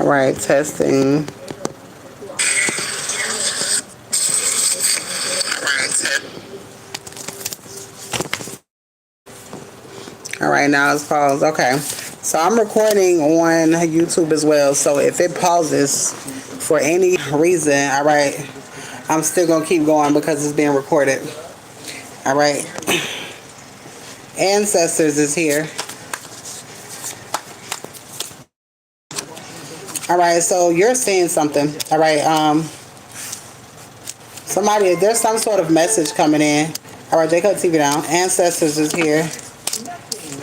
right, testing. All right, now it's paused. Okay. So I'm recording on YouTube as well. So if it pauses for any reason, all right, I'm still going to keep going because it's being recorded. All right. Ancestors is here. All right, so you're seeing something. All right. Somebody, there's some sort of message coming in. All right, they cut TV down. Ancestors is here.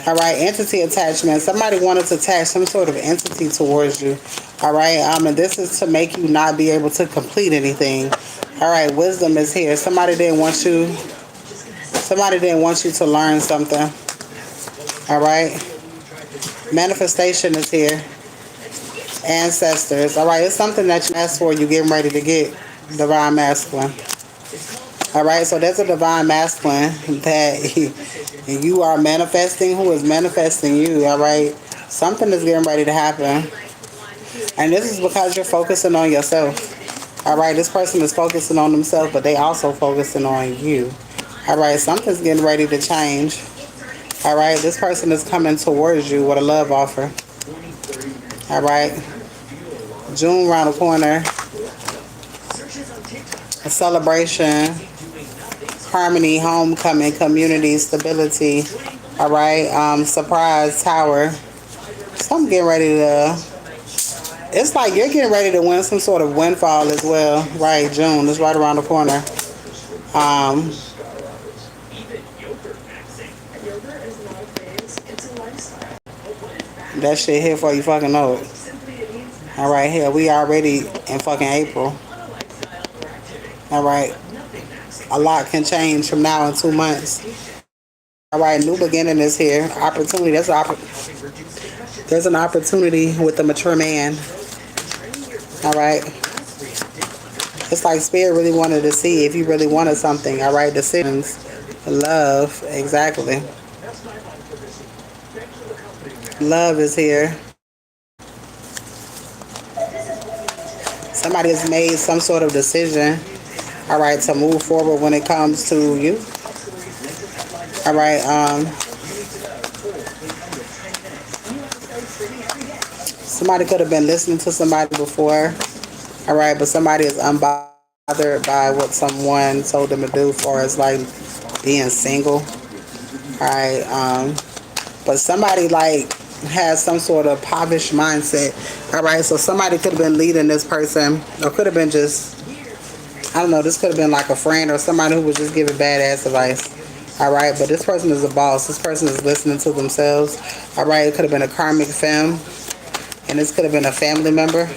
All right, entity attachment. Somebody wanted to attach some sort of entity towards you. All right, and this is to make you not be able to complete anything. All right, wisdom is here. Somebody didn't want you. Somebody didn't want you to learn something. All right, manifestation is here. Ancestors. All right, it's something that you asked for. You getting ready to get. Divine masculine. All right, so there's a divine masculine that you are manifesting, who is manifesting you. All right, something is getting ready to happen, and this is because you're focusing on yourself. All right, this person is focusing on themselves, but they also focusing on you. All right, something's getting ready to change. All right, this person is coming towards you with a love offer. All right, June around the corner. A celebration, harmony, homecoming, community, stability. All right, surprise, tower. So I'm getting ready to. It's like you're getting ready to win some sort of windfall as well, right? June is right around the corner. Um, that shit here for you fucking know it. All right, here we already in fucking April. All right, a lot can change from now in 2 months. All right, new beginning is here. Opportunity. There's an opportunity with the mature man. All right. It's like spirit really wanted to see if you really wanted something. All right, decisions, love, exactly. Love is here. Somebody has made some sort of decision. All right, to move forward when it comes to you. All right. Somebody could have been listening to somebody before. All right, but somebody is unbothered by what someone told them to do, as far as like being single. All right. But somebody like has some sort of povish mindset. All right, so somebody could have been leading this person, or could have been just, I don't know, this could have been like a friend or somebody who was just giving badass advice. All right, but this person is a boss. This person is listening to themselves. All right, it could have been a karmic femme, and this could have been a family member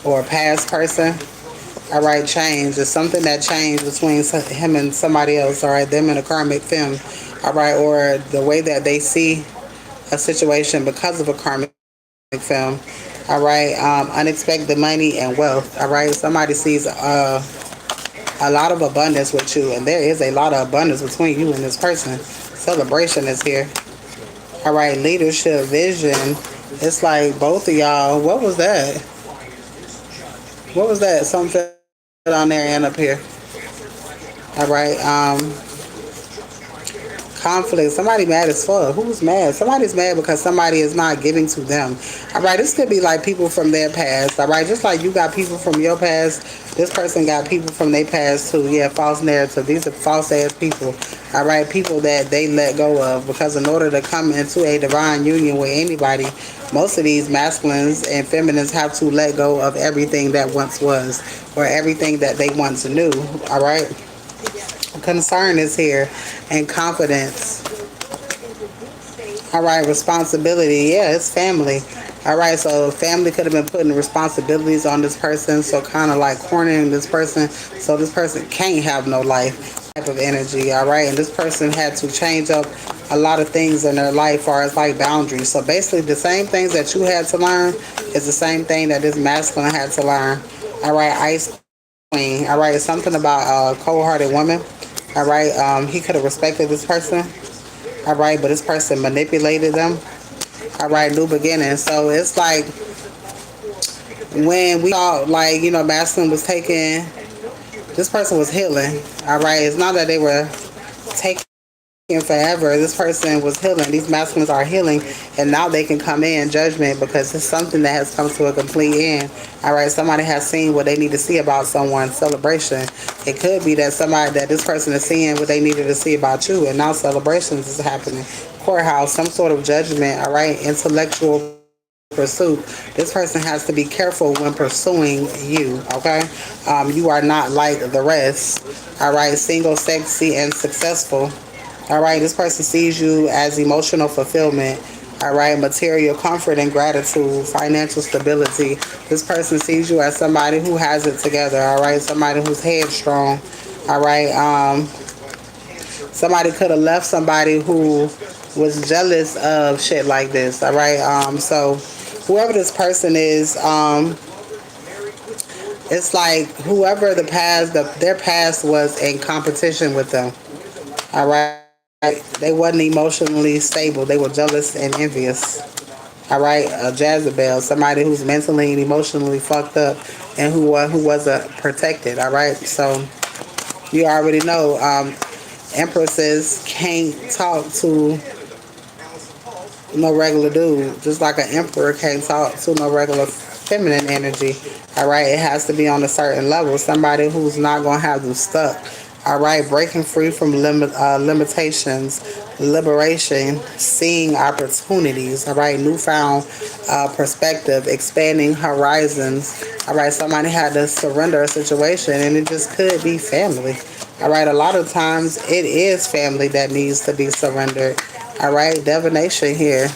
or a past person. All right, change. It's something that changed between him and somebody else. All right, them and a karmic femme. All right, or the way that they see a situation because of a karmic femme. All right, unexpected money and wealth. All right, somebody sees a lot of abundance with you, and there is a lot of abundance between you and this person. Celebration is here. All right, leadership, vision. It's like both of y'all. What was that? What was that? Something fell down there and up here. All right. Conflict. Somebody mad as fuck. Who's mad? Somebody's mad because somebody is not giving to them. All right. This could be like people from their past. All right. Just like you got people from your past, this person got people from their past too. Yeah. False narrative. These are false ass people. All right. People that they let go of, because in order to come into a divine union with anybody, most of these masculines and feminines have to let go of everything that once was, or everything that they once knew. All right. Concern is here, and confidence. All right, responsibility. Yeah, it's family. All right, so family could have been putting responsibilities on this person, so kind of like cornering this person, so this person can't have no life type of energy. All right, and this person had to change up a lot of things in their life, as far as like boundaries. So basically, the same things that you had to learn is the same thing that this masculine had to learn. All right, Ice Queen. All right, something about a cold-hearted woman. All right, he could have respected this person. All right, but this person manipulated them. All right, new beginning. So it's like When we thought, like, masculine was taking, this person was healing. All right. It's not that they were taking forever. This person was healing. These masculines are healing, and now they can come in judgment because it's something that has come to a complete end. All right, somebody has seen what they need to see about someone. Celebration. It could be that this person is seeing what they needed to see about you, and now celebrations is happening. Courthouse, some sort of judgment. All right, intellectual pursuit. This person has to be careful when pursuing you. Okay, you are not like the rest. All right, single, sexy, and successful. All right, this person sees you as emotional fulfillment. All right, material comfort and gratitude, financial stability. This person sees you as somebody who has it together. All right, somebody who's headstrong. All right, somebody could have left somebody who was jealous of shit like this. All right, so whoever this person is, it's like whoever their past was in competition with them. All right. They wasn't emotionally stable. They were jealous and envious. All right. A Jezebel, somebody who's mentally and emotionally fucked up and who wasn't protected. All right. So you already know empresses can't talk to no regular dude. Just like an emperor can't talk to no regular feminine energy. All right. It has to be on a certain level. Somebody who's not going to have them stuck. All right, breaking free from limitations, liberation, seeing opportunities. All right, newfound perspective, expanding horizons. All right, somebody had to surrender a situation, and it just could be family. All right, a lot of times it is family that needs to be surrendered. All right, divination here.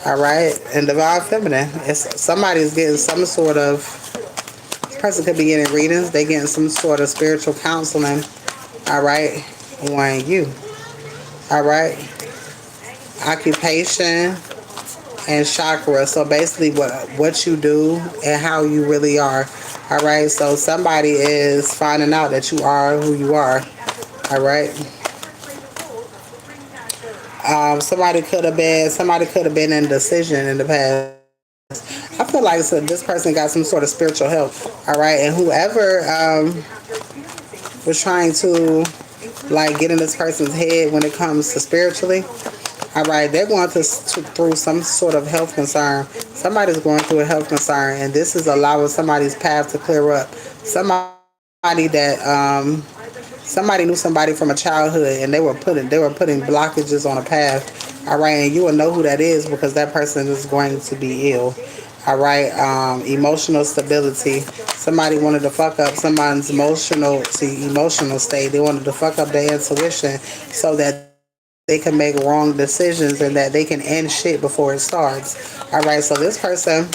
All right, and divine feminine. It's somebody's getting some sort of. This person could be getting readings. They getting some sort of spiritual counseling. All right, on you. All right, occupation and chakra. So basically, what you do and how you really are. All right, so somebody is finding out that you are who you are. All right. Somebody could have been in decision in the past. I feel like this person got some sort of spiritual help. All right, and whoever was trying to like get in this person's head when it comes to spiritually. All right, they're going through some sort of health concern. Somebody's going through a health concern, and this is allowing somebody's path to clear up. Somebody knew somebody from a childhood, and they were putting blockages on a path. All right, and you will know who that is because that person is going to be ill. All right, emotional stability. Somebody wanted to fuck up somebody's emotional state. They wanted to fuck up their intuition so that they can make wrong decisions and that they can end shit before it starts. All right, so this person,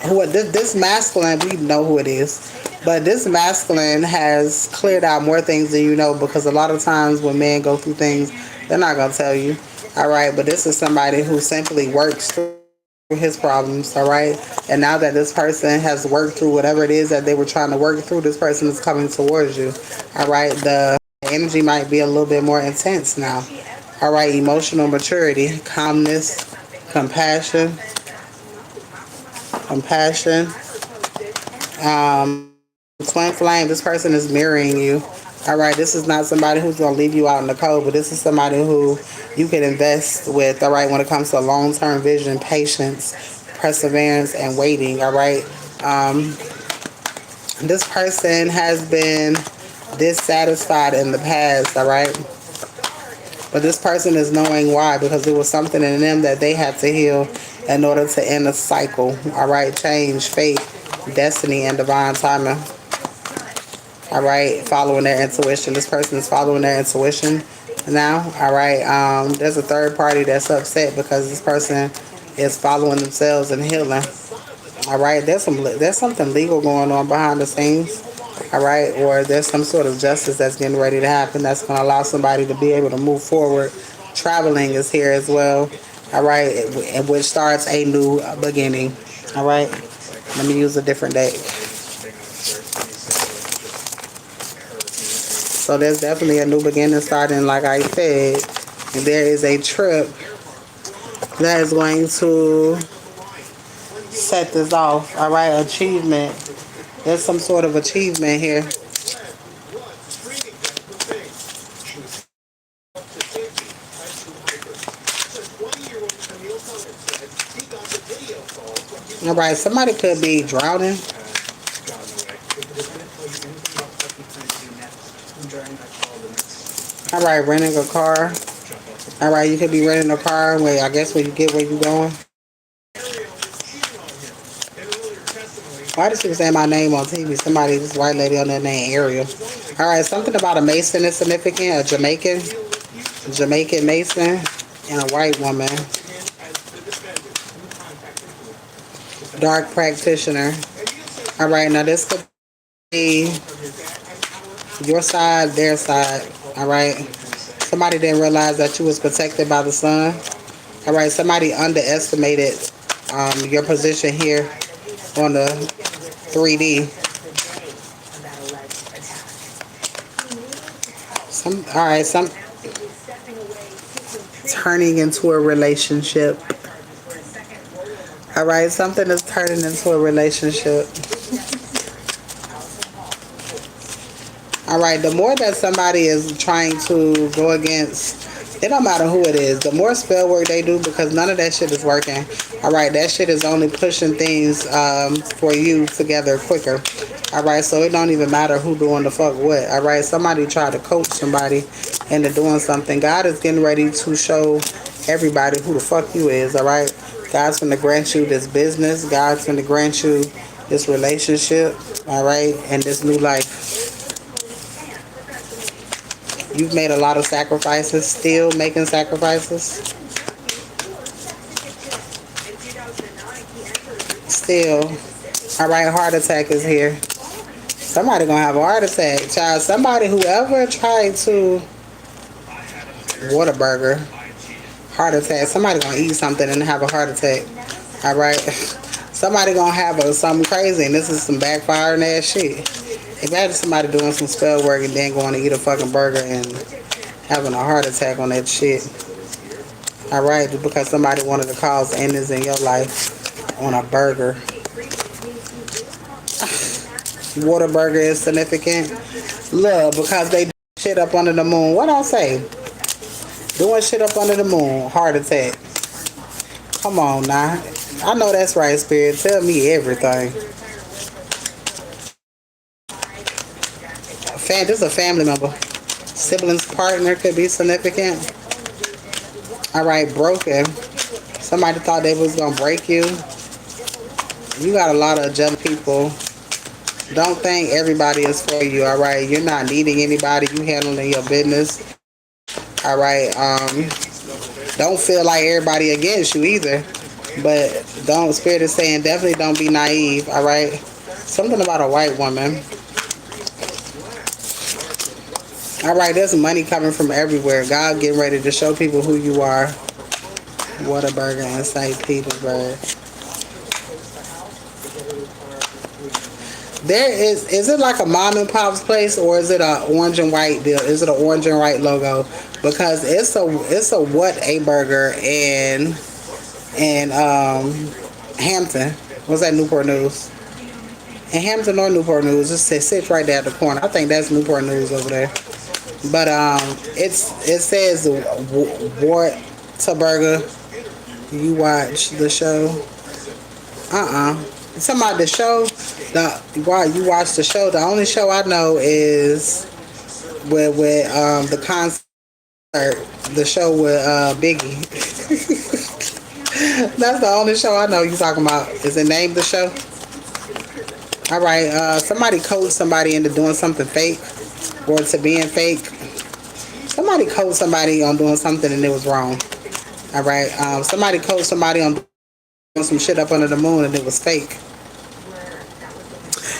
this masculine, we know who it is. But this masculine has cleared out more things than you know because a lot of times when men go through things, they're not going to tell you. All right, but this is somebody who simply works through his problems. All right, and now that this person has worked through whatever it is that they were trying to work through, this person is coming towards you. All right, the energy might be a little bit more intense now. All right, emotional maturity, calmness, compassion, compassion. Twin flame, this person is mirroring you. All right, this is not somebody who's going to leave you out in the cold, but this is somebody who you can invest with, all right, when it comes to long-term vision, patience, perseverance, and waiting, all right? This person has been dissatisfied in the past, all right? But this person is knowing why, because there was something in them that they had to heal in order to end a cycle, all right? Change, fate, destiny, and divine timing. All right, following their intuition. This person is following their intuition now. All right, there's a third party that's upset because this person is following themselves and healing. All right, there's something legal going on behind the scenes. All right, or there's some sort of justice that's getting ready to happen that's going to allow somebody to be able to move forward. Traveling is here as well. All right, which starts a new beginning. All right, let me use a different deck. So there's definitely a new beginning starting, like I said. And there is a trip that is going to set this off. All right, achievement. There's some sort of achievement here. All right, somebody could be drowning. All right, renting a car. All right, you could be renting a car. Wait, I guess when you get where you going. Why does she say my name on TV? Somebody, this white lady on that name Ariel. All right, something about a Mason is significant. A Jamaican Mason, and a white woman. Dark practitioner. All right, now this could be your side, their side. All right. Somebody didn't realize that you was protected by the sun. All right. Somebody underestimated your position here on the 3D. Some turning into a relationship. All right, something is turning into a relationship. All right, the more that somebody is trying to go against, it don't matter who it is, the more spell work they do, because none of that shit is working. All right, that shit is only pushing things for you together quicker. All right, so it don't even matter who doing the fuck what. All right, somebody try to coach somebody into doing something. God is getting ready to show everybody who the fuck you is. All right, God's going to grant you this business. God's going to grant you this relationship. All right, and this new life. You've made a lot of sacrifices, still making sacrifices. Still. All right, heart attack is here. Somebody gonna have a heart attack, child. Somebody, whoever tried to Whataburger, heart attack. Somebody gonna eat something and have a heart attack. All right. Somebody gonna have something crazy, and this is some backfiring ass shit. Imagine somebody doing some spell work and then going to eat a fucking burger and having a heart attack on that shit. All right, just because somebody wanted to cause endings in your life on a burger. Whataburger is significant. Look, because they do shit up under the moon. What I say? Doing shit up under the moon. Heart attack. Come on now. I know that's right, Spirit. Tell me everything. This is a family member. Siblings, partner could be significant. All right, broken. Somebody thought they was gonna break you. You got a lot of jealous people. Don't think everybody is for you. All right, you're not needing anybody. You handling your business. All right. Don't feel like everybody against you either. But don't. Spirit is saying definitely don't be naive. All right. Something about a white woman. All right, there's money coming from everywhere. God getting ready to show people who you are. Whataburger in St. Petersburg. There is it like a mom and pop's place, or is it a orange and white deal? Is it an orange and white logo? Because it's a what a burger in Hampton. What's that, Newport News? In Hampton or Newport News, it sits right there at the corner. I think that's Newport News over there. But it says Whataburger. You watch the show? It's about the show. While you watch the show, the only show I know is with the concert, the show with Biggie. That's the only show I know you talking about. Is it named the show? All right. Somebody coached somebody into doing something fake. Or to being fake. Somebody coached somebody on doing something and it was wrong. All right. Somebody coached somebody on doing some shit up under the moon and it was fake.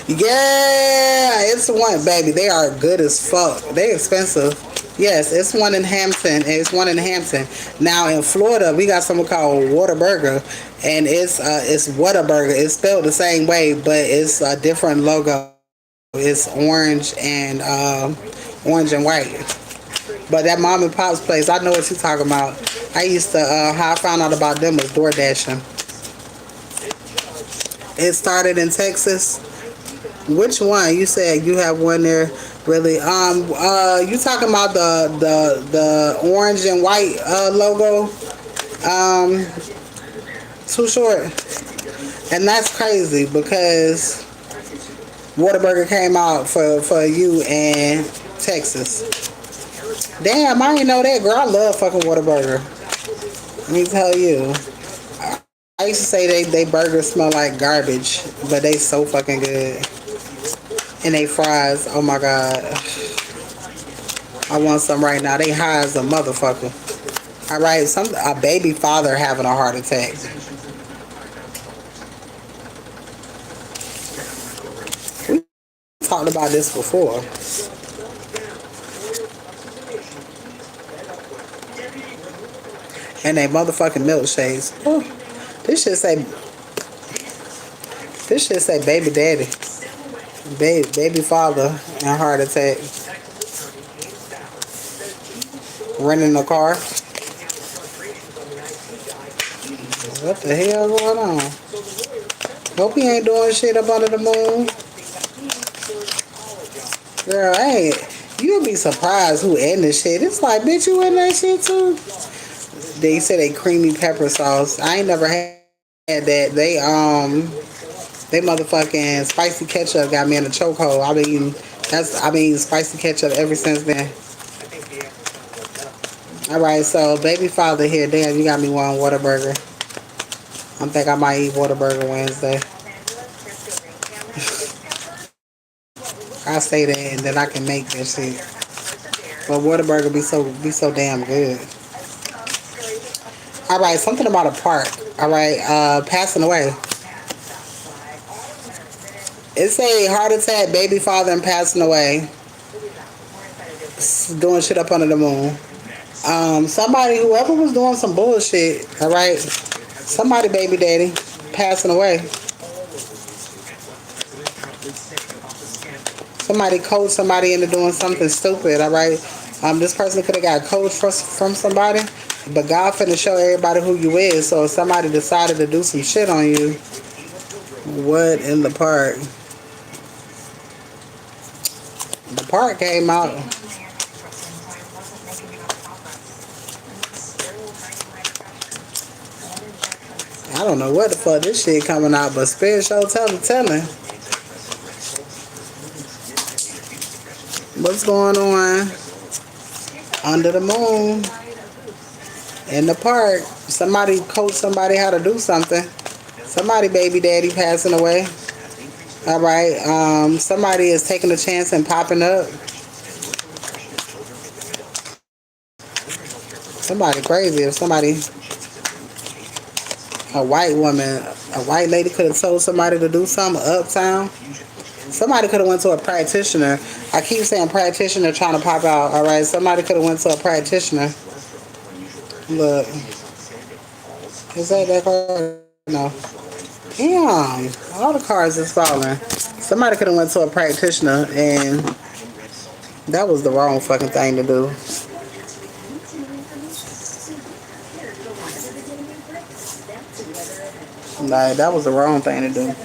Yeah, it's one, baby. They are good as fuck. They expensive. Yes, it's one in Hampton. It's one in Hampton. Now in Florida, we got something called Whataburger, and it's Whataburger. It's spelled the same way, but it's a different logo. It's orange and white. But that mom and pop's place, I know what you're talking about. I used to, how I found out about them was door dashing. It started in Texas. Which one? You said you have one there. Really? You talking about the orange and white logo? Um, Too Short. And that's crazy because Whataburger came out for you in Texas. Damn, I didn't know that, girl. I love fucking Whataburger. Let me tell you. I used to say they burgers smell like garbage, but they so fucking good. And they fries, oh my god. I want some right now. They high as a motherfucker. Alright, a baby father having a heart attack. We talked about this before. And they motherfucking milkshakes. Ooh, this shit say baby daddy. Baby father and heart attack. Renting a car. What the hell going on? Hope he ain't doing shit up under the moon. Girl, hey, you'll be surprised who in this shit. It's like, bitch, you in that shit too? They said they creamy pepper sauce. I ain't never had that. They motherfucking spicy ketchup got me in a chokehold. I've been eating spicy ketchup ever since then. Alright, so baby father here. Damn, you got me one Whataburger. I think I might eat Whataburger Wednesday. I say that and then I can make that shit. But Whataburger be so damn good. Alright, something about a park. Alright, passing away. It's a heart attack, baby father, and passing away. Doing shit up under the moon. Whoever was doing some bullshit, alright? Somebody, baby daddy, passing away. Somebody coached somebody into doing something stupid, alright? This person could have got coached from somebody, but God finna show everybody who you is. So if somebody decided to do some shit on you, what in the park? The park came out. I don't know what the fuck this shit coming out, but Spirit Show telling. What's going on? Under the moon. In the park. Somebody coached somebody how to do something. Somebody baby daddy passing away. Alright. Somebody is taking a chance and popping up. Somebody crazy. If somebody, a white woman, a white lady could have told somebody to do something uptown. Somebody could have went to a practitioner. I keep saying practitioner trying to pop out. Alright, somebody could have went to a practitioner. Look. Is that car? No. Damn. All the cars is falling. Somebody could have went to a practitioner and that was the wrong fucking thing to do. Like, that was the wrong thing to do.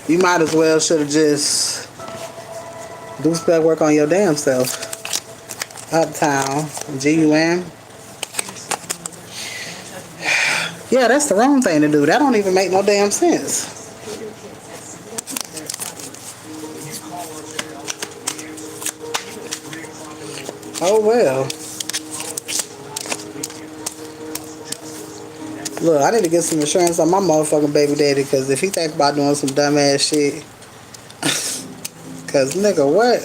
You might as well should have just do spell work on your damn self. Uptown, GUM. Yeah, that's the wrong thing to do. That don't even make no damn sense. Oh well. Look, I need to get some insurance on my motherfucking baby daddy, because if he think about doing some dumbass shit, because nigga, what?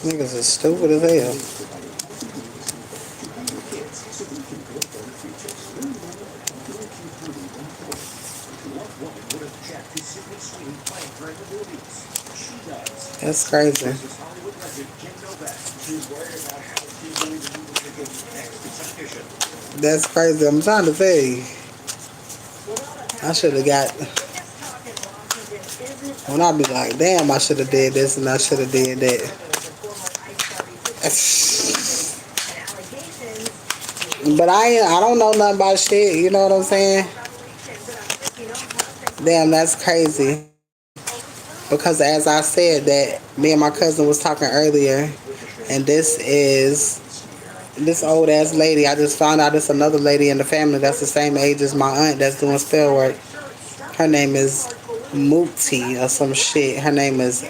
Niggas is stupid as hell. That's crazy. That's crazy. I'm trying to tell you. I should have got. When I be like, damn, I should have did this and I should have did that. But I don't know nothing about shit. You know what I'm saying? Damn, that's crazy. Because as I said, that me and my cousin was talking earlier, and this old ass lady. I just found out it's another lady in the family that's the same age as my aunt that's doing spell work. Her name is Mukti or some shit. Her name is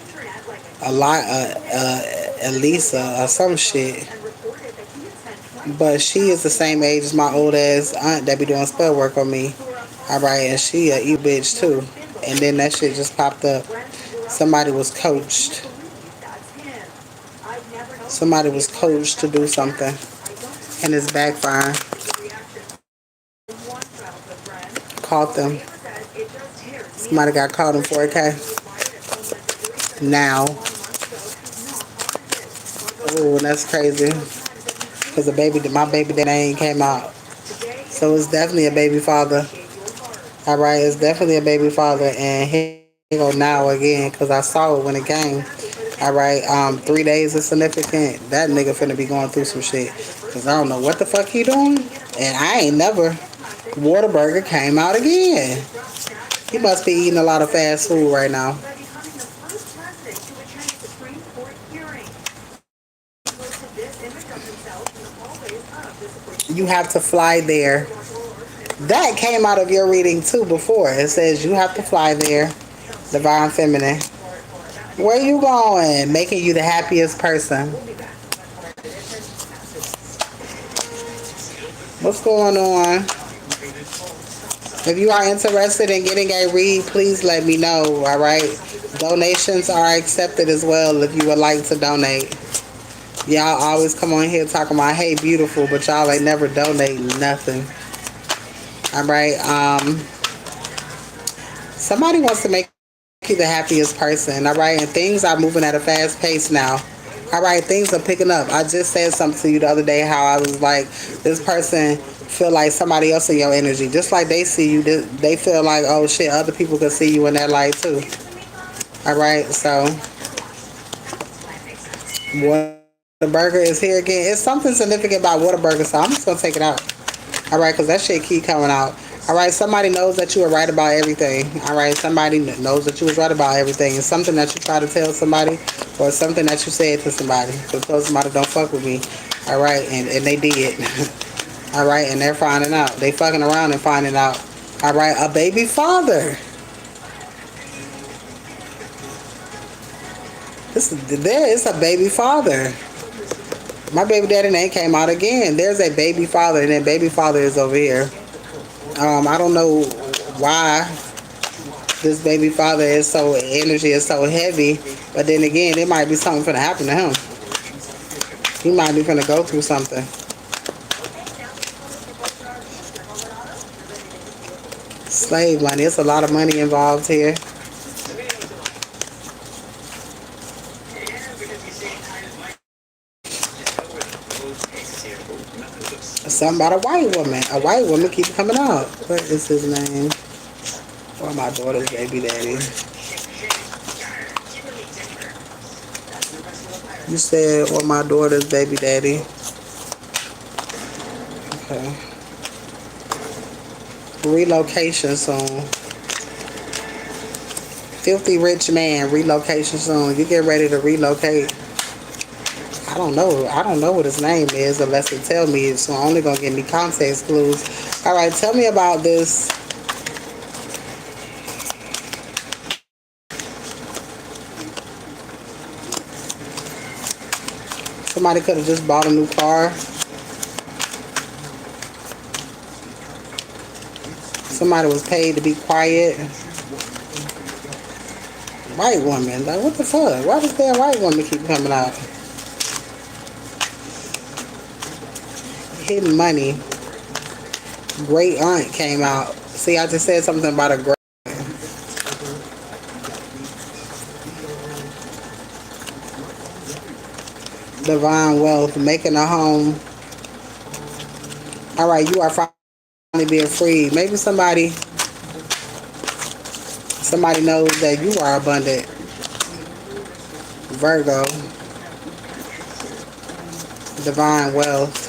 Elisa or some shit. But she is the same age as my old ass aunt that be doing spell work on me. Alright, and she a bitch too. And then that shit just popped up. Somebody was coached. Somebody was coached to do something. And it's backfiring. Caught them. Somebody got caught in 4K. Now. Oh, that's crazy. Because my baby daddy ain't came out. So it's definitely a baby father. Alright, it's definitely a baby father. And here you go now again. Because I saw it when it came. Alright, 3 days is significant. That nigga finna be going through some shit. Because I don't know what the fuck he doing. And I ain't never. Whataburger came out again. He must be eating a lot of fast food right now. You have to fly there. That came out of your reading too before. It says you have to fly there. Divine Feminine. Where you going? Making you the happiest person. What's going on? If you are interested in getting a read, please let me know, alright? Donations are accepted as well if you would like to donate. Y'all always come on here talking about, hey, beautiful, but y'all ain't never donate nothing. Alright, somebody wants to make you the happiest person, alright? And things are moving at a fast pace now. Alright, things are picking up. I just said something to you the other day how I was like, this person feel like somebody else in your energy. Just like they see you, they feel like, oh shit, other people can see you in that light too. Alright, so Whataburger is here again. It's something significant about Whataburger, so I'm just gonna take it out. Alright, because that shit keep coming out. Alright, somebody knows that you are right about everything. Alright, somebody knows that you was right about everything. It's something that you try to tell somebody, or something that you said to somebody. So tell somebody don't fuck with me. Alright, and they did. Alright, and they're finding out. They fucking around and finding out. Alright, a baby father. There is a baby father. My baby daddy name came out again. There's a baby father, and then baby father is over here. I don't know why this baby father energy is so heavy, but then again, there might be something finna happen to him. He might be finna go through something. Slave money. It's a lot of money involved here. Something about a white woman. A white woman keeps coming out. What is his name? Or my daughter's baby daddy. You said, or my daughter's baby daddy. Okay. Relocation soon. Filthy rich man, relocation soon. You get ready to relocate. I don't know. I don't know what his name is unless it tell me. So I'm only gonna give me context clues. All right, tell me about this. Somebody could have just bought a new car. Somebody was paid to be quiet. White woman, like what the fuck? Why does that white woman keep coming out? Hidden money. Great aunt came out. See, I just said something about a great. Divine wealth, making a home. All right, you are finally being free. Maybe somebody knows that you are abundant. Virgo. Divine wealth.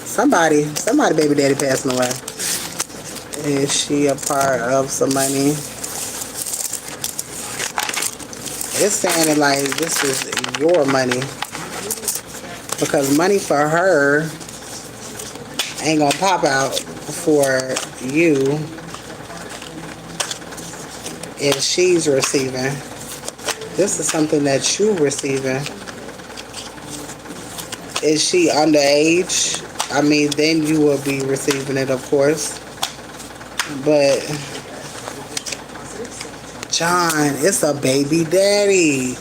Somebody baby daddy passing away. Is she a part of some money? It's saying it like this is your money. Because money for her ain't gonna pop out for you if she's receiving. This is something that you receiving. Is she underage? I mean, then you will be receiving it, of course. But John, it's a baby daddy.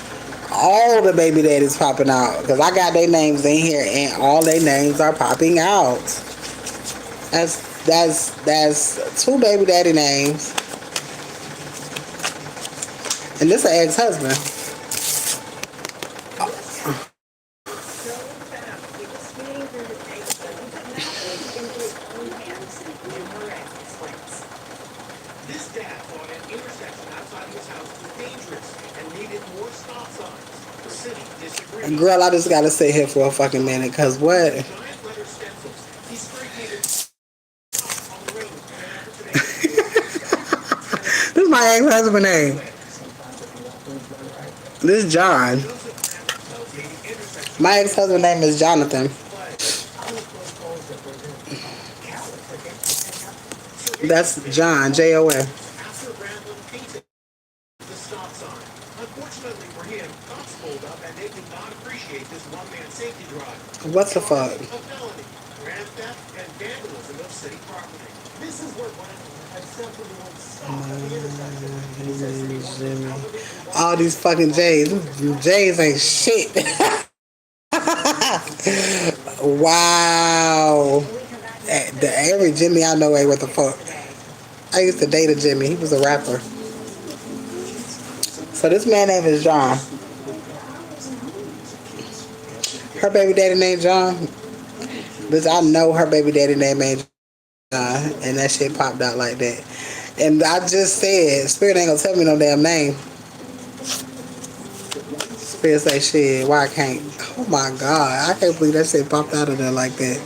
All the baby daddies popping out because I got their names in here and all their names are popping out. That's two baby daddy names, and this an ex-husband. Girl, I just gotta sit here for a fucking minute, cause what? This is my ex-husband name. This is John. My ex-husband name is Jonathan. That's John, Jon. What the fuck? Jimmy. All these fucking J's. J's ain't shit. Wow. Every Jimmy I know ain't what the fuck. I used to date a Jimmy. He was a rapper. So this man name is John. Her baby daddy named John. Bitch, I know her baby daddy name ain't John. And that shit popped out like that. And I just said, Spirit ain't gonna tell me no damn name. Spirit say shit, why I can't? Oh my God, I can't believe that shit popped out of there like that.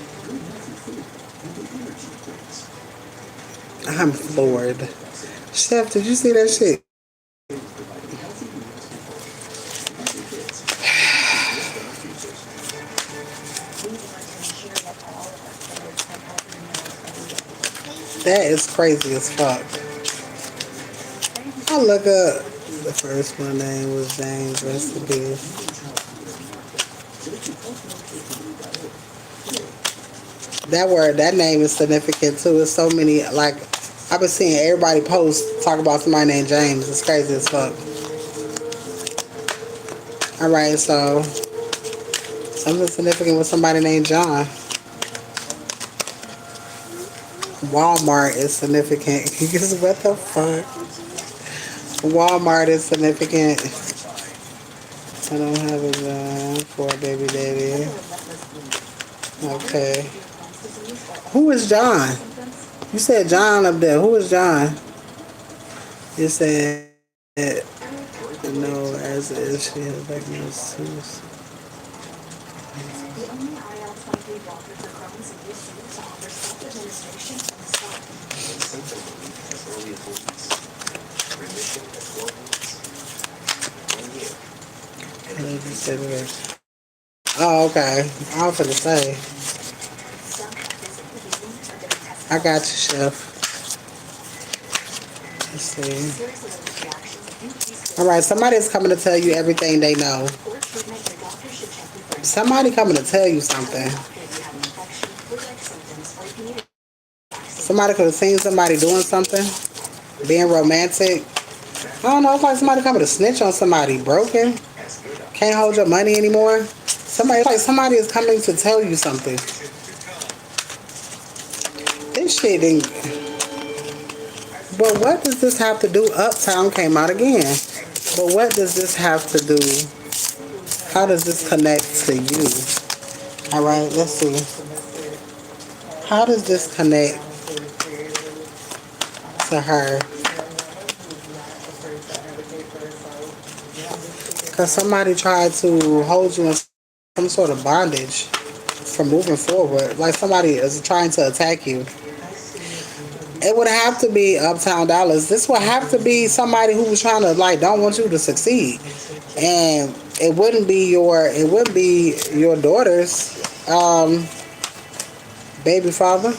I'm floored. Chef, did you see that shit? That is crazy as fuck. I look up. The first one name was James. Rest in peace. That word, that name is significant too. It's so many, like, I've been seeing everybody post, talk about somebody named James. It's crazy as fuck. Alright, so, something significant with somebody named John. Walmart is significant. What the fuck? Walmart is significant. I don't have a job for a baby daddy. Okay. Who is John? You said John up there. Who is John? You said no, as if she has diagnosis. Oh, okay. I was gonna say. I got you, Chef. Let's see. Alright, somebody's coming to tell you everything they know. Somebody coming to tell you something. Somebody could have seen somebody doing something. Being romantic. I don't know, it's like somebody coming to snitch on somebody. Broken. Can't hold your money anymore. Somebody is coming to tell you something. This shit ain't. But what does this have to do? Uptown came out again. But what does this have to do? How does this connect to you? Alright, let's see. How does this connect to her? Because somebody tried to hold you in some sort of bondage. from moving forward. Like somebody is trying to attack you. It would have to be Uptown Dallas. This would have to be somebody who was trying to like don't want you to succeed, and it wouldn't be your daughter's baby father.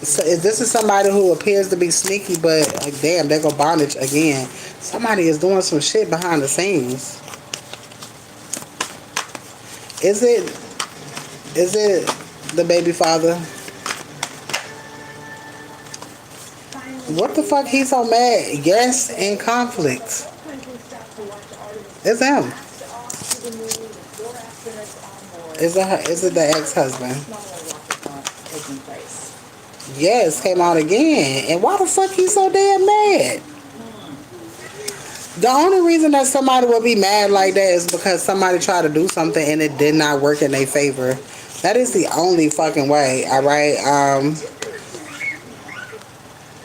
So if this is somebody who appears to be sneaky, but like, damn, they go bondage again. Somebody is doing some shit behind the scenes. Is it? Is it the baby father? What the fuck? He's so mad. Yes, in conflict. It's him. Is it the ex-husband? Yes, came out again. And why the fuck he's so damn mad? The only reason that somebody would be mad like that is because somebody tried to do something and it did not work in their favor. That is the only fucking way, alright?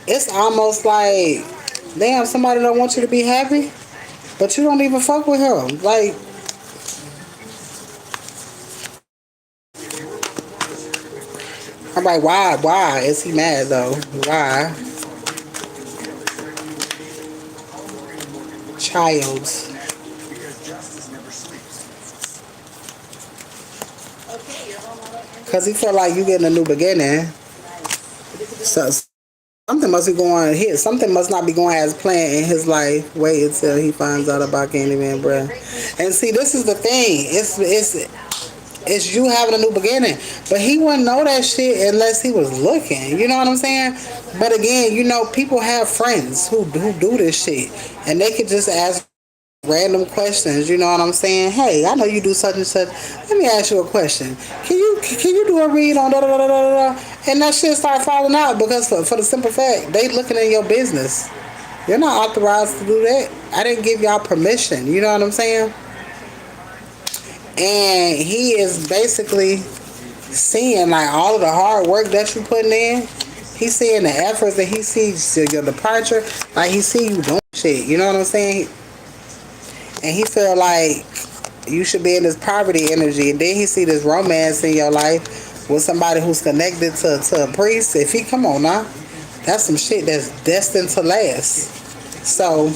It's almost like, damn, somebody don't want you to be happy, but you don't even fuck with him. Like, I'm like, why? Why is he mad though? Why? Child. Because he felt like you getting a new beginning. So something must be going here. Something must not be going as planned in his life. Wait until he finds out about Candyman, bruh. And see, this is the thing. It's you having a new beginning. But he wouldn't know that shit unless he was looking. You know what I'm saying? But again, you know, people have friends who do this shit. And they could just ask random questions, you know what I'm saying? Hey, I know you do such and such. Let me ask you a question. Can you do a read on da da da da da da? And that shit start falling out because for the simple fact they looking in your business. You're not authorized to do that. I didn't give y'all permission. You know what I'm saying? And he is basically seeing like all of the hard work that you putting in. He's seeing the efforts that he sees your departure. Like he see you doing shit. You know what I'm saying? And he feel like you should be in this poverty energy, and then he see this romance in your life with somebody who's connected to a priest. If he come on now, that's some shit that's destined to last. So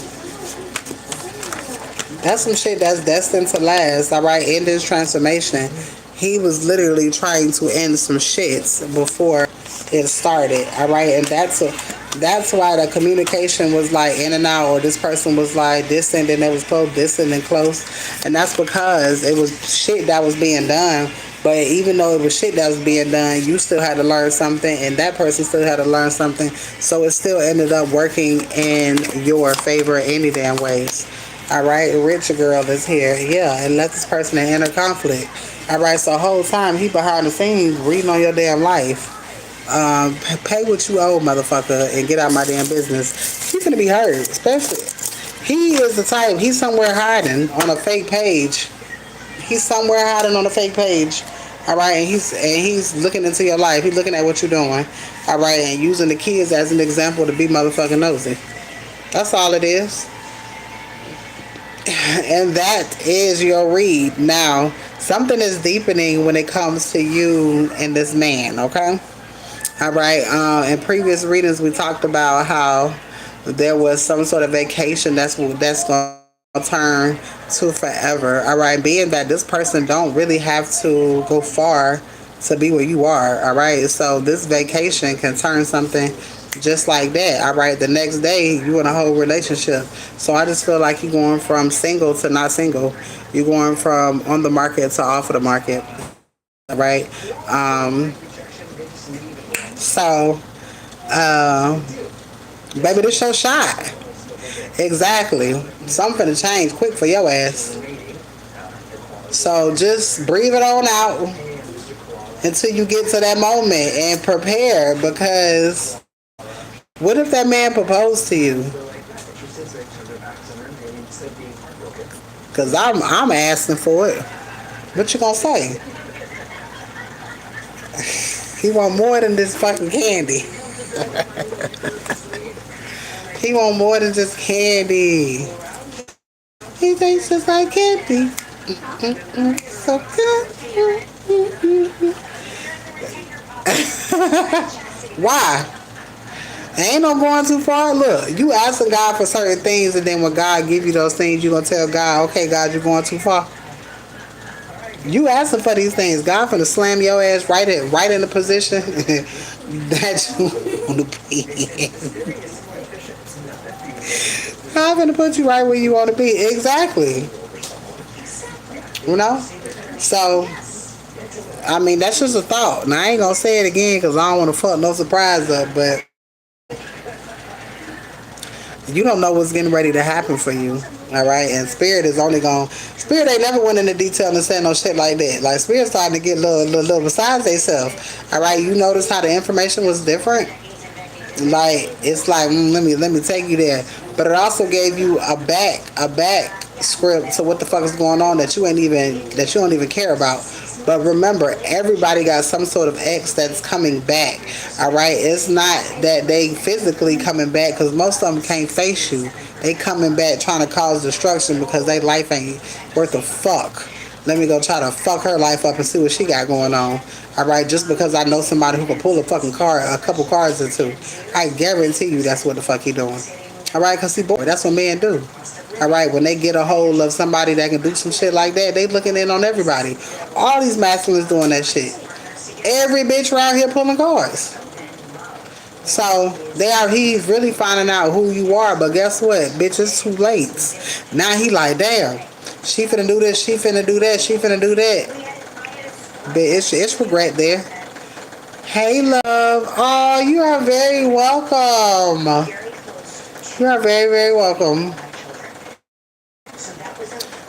that's some shit that's destined to last. All right, in this transformation, he was literally trying to end some shits before it started. All right, and that's why the communication was like in and out, or this person was like distant and it was close, distant and close. And that's because it was shit that was being done. But even though it was shit that was being done, you still had to learn something, and that person still had to learn something. So it still ended up working in your favor any damn ways. All right, rich girl is here. Yeah, and let this person in inner conflict. All right, so the whole time he behind the scenes reading on your damn life. Pay what you owe, motherfucker, and get out of my damn business. He's gonna be hurt, especially. He is the type. He's somewhere hiding on a fake page. He's somewhere hiding on a fake page. All right, and he's looking into your life. He's looking at what you're doing. All right, and using the kids as an example to be motherfucking nosy. That's all it is. And that is your read. Now, something is deepening when it comes to you and this man. Okay. All right. In previous readings, we talked about how there was some sort of vacation that's going to turn to forever. All right. Being that this person don't really have to go far to be where you are. All right. So this vacation can turn something just like that. All right. The next day, you in a whole relationship. So I just feel like you're going from single to not single. You're going from on the market to off of the market. All right. So, baby, this your shot. Exactly. Something to change quick for your ass. So just breathe it on out until you get to that moment and prepare, because what if that man proposed to you? Because I'm asking for it. What you gonna say? He want more than this fucking candy. He want more than just candy. He tastes just like candy. So good. Why? Ain't no going too far. Look, you asking God for certain things, and then when God give you those things, you gonna tell God, okay, God, you're going too far. You asking for these things. God finna slam your ass right in the position that you want to be in. God finna put you right where you want to be. Exactly. You know? So, I mean, that's just a thought. Now, I ain't gonna say it again because I don't want to fuck no surprise up, but you don't know what's getting ready to happen for you. All right, and spirit is only going. Spirit ain't never went into detail and said no shit like that. Like spirit starting to get little besides themselves. All right, you notice how the information was different. Like it's like let me take you there, but it also gave you a back script to what the fuck is going on that you don't even care about. But remember, everybody got some sort of ex that's coming back. All right, it's not that they physically coming back because most of them can't face you. They coming back trying to cause destruction because their life ain't worth a fuck. Let me go try to fuck her life up and see what she got going on. All right, just because I know somebody who can pull a couple cards or two, I guarantee you that's what the fuck he doing. All right, cause see, boy, that's what men do. All right, when they get a hold of somebody that can do some shit like that, they looking in on everybody. All these masculines doing that shit. Every bitch around here pulling cards. So he's really finding out who you are, but guess what? Bitch, it's too late. Now he like, damn, she finna do this, she finna do that, she finna do that. But it's regret there. Hey love. Oh, you are very welcome. You are very, very welcome.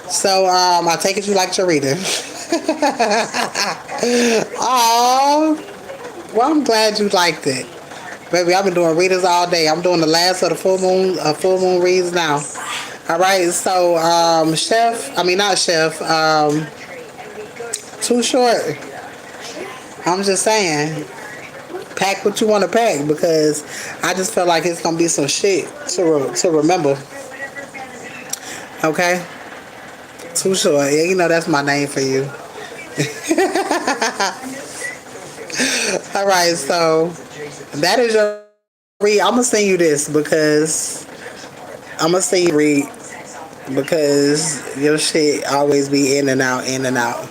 So I take it you like your reading. Oh, well I'm glad you liked it. Baby, I've been doing readers all day. I'm doing the last of the full moon reads now. All right, so not chef, too short. I'm just saying, pack what you want to pack because I just feel like it's gonna be some shit to remember. Okay, too short. Yeah, you know that's my name for you. All right, so that is your read. I'm gonna send you this because I'm gonna send you read because your shit always be in and out, in and out.